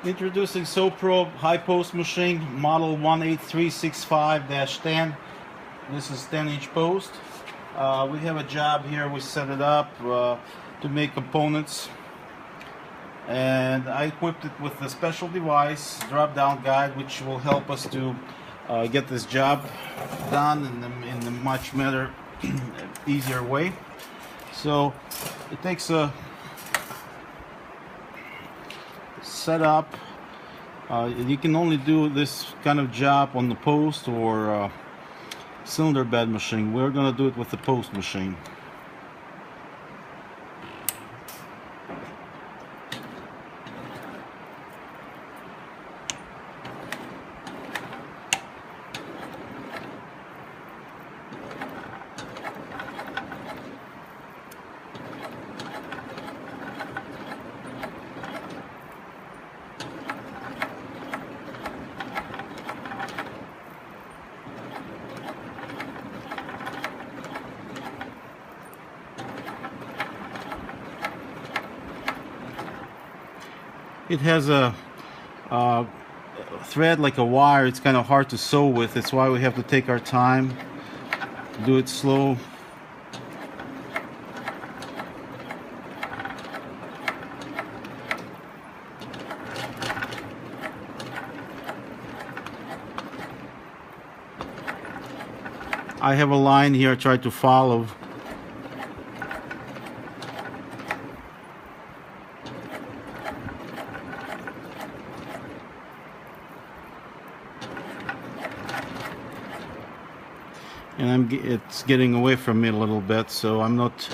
Introducing Sewpro high post machine model 18365-10. This is 10-inch post. We have a job here. We set it up to make components, and I equipped it with a special device, drop-down guide, which will help us to get this job done in a much better, easier way. So it takes a setup. You can only do this kind of job on the post or cylinder bed machine. We're going to do it with the post machine. It has a thread like a wire. It's kind of hard to sew with. That's why we have to take our time, do it slow. I have a line here I try to follow. And it's getting away from me a little bit, so I'm not.